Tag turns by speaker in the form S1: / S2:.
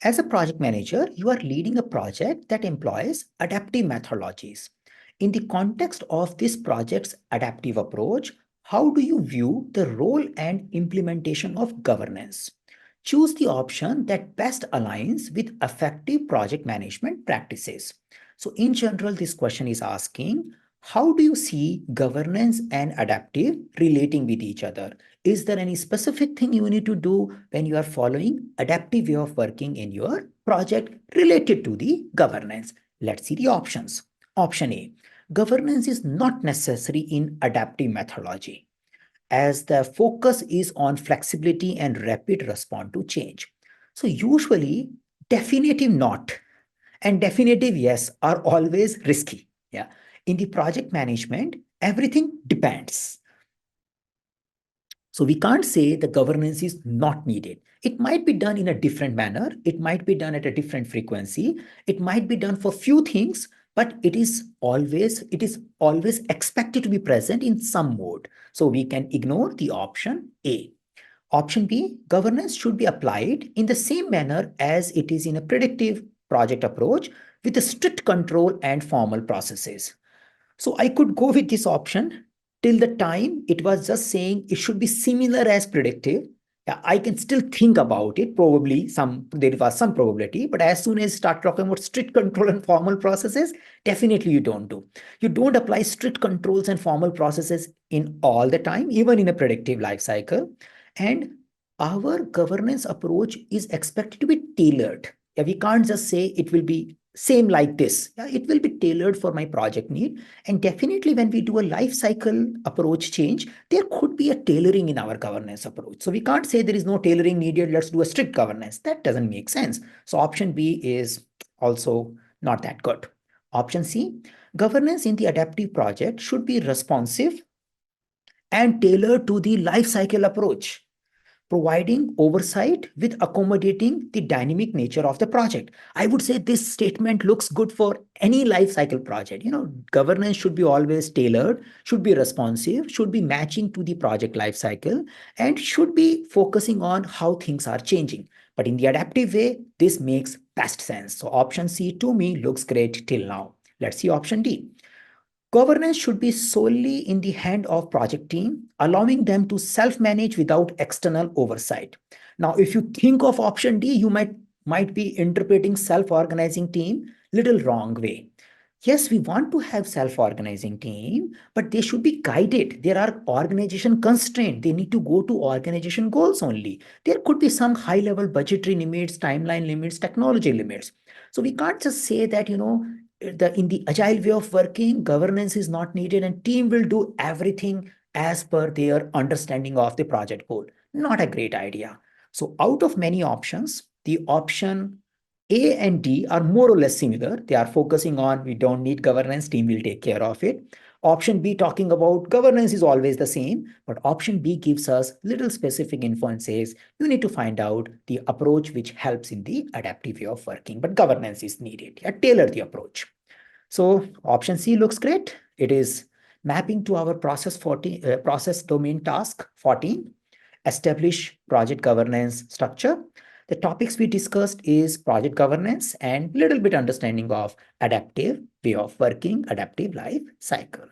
S1: As a project manager, you are leading a project that employs adaptive methodologies. In the context of this project's adaptive approach, how do you view the role and implementation of governance? Choose the option that best aligns with effective project management practices. So, in general, this question is asking, how do you see governance and adaptive relating with each other? Is there any specific thing you need to do when you are following adaptive way of working in your project related to the governance? Let's see the options. Option A, governance is not necessary in adaptive methodology as the focus is on flexibility and rapid response to change. So usually definitive not and definitive yes are always risky. Yeah. In the project management, everything depends. So we can't say the governance is not needed. It might be done in a different manner. It might be done at a different frequency. It might be done for few things, but it is always expected to be present in some mode. So we can ignore the option A. Option B, governance should be applied in the same manner as it is in a predictive project approach with a strict control and formal processes. So I could go with this option till the time it was just saying it should be similar as predictive. Yeah, I can still think about it. Probably there was some probability, but as soon as you start talking about strict control and formal processes, definitely you don't do. You don't apply strict controls and formal processes in all the time, even in a predictive life cycle. And our governance approach is expected to be tailored. Yeah, we can't just say it will be same like this. Yeah, it will be tailored for my project need. And definitely when we do a life cycle approach change, there could be a tailoring in our governance approach. So we can't say there is no tailoring needed. Let's do a strict governance. That doesn't make sense. So option B is also not that good. Option C, governance in the adaptive project should be responsive and tailored to the life cycle approach, providing oversight with accommodating the dynamic nature of the project. I would say this statement looks good for any life cycle project. Governance should be always tailored, should be responsive, should be matching to the project life cycle, and should be focusing on how things are changing. But in the adaptive way, this makes best sense. So option C to me looks great till now. Let's see option D. Governance should be solely in the hand of project team, allowing them to self-manage without external oversight. Now, if you think of option D, you might be interpreting self-organizing team little wrong way. Yes, we want to have self-organizing team, but they should be guided. There are organization constraints. They need to go to organization goals only. There could be some high-level budgetary limits, timeline limits, technology limits. So we can't just say that, in the agile way of working, governance is not needed and team will do everything as per their understanding of the project goal. Not a great idea. So out of many options, the option A and D are more or less similar. They are focusing on we don't need governance, team will take care of it. Option B talking about governance is always the same, but option B gives us little specific info and says you need to find out the approach which helps in the adaptive way of working, but governance is needed. Yeah, tailor the approach. So option C looks great. It is mapping to our process domain task 14, establish project governance structure. The topics we discussed is project governance and little bit understanding of adaptive way of working, adaptive life cycle.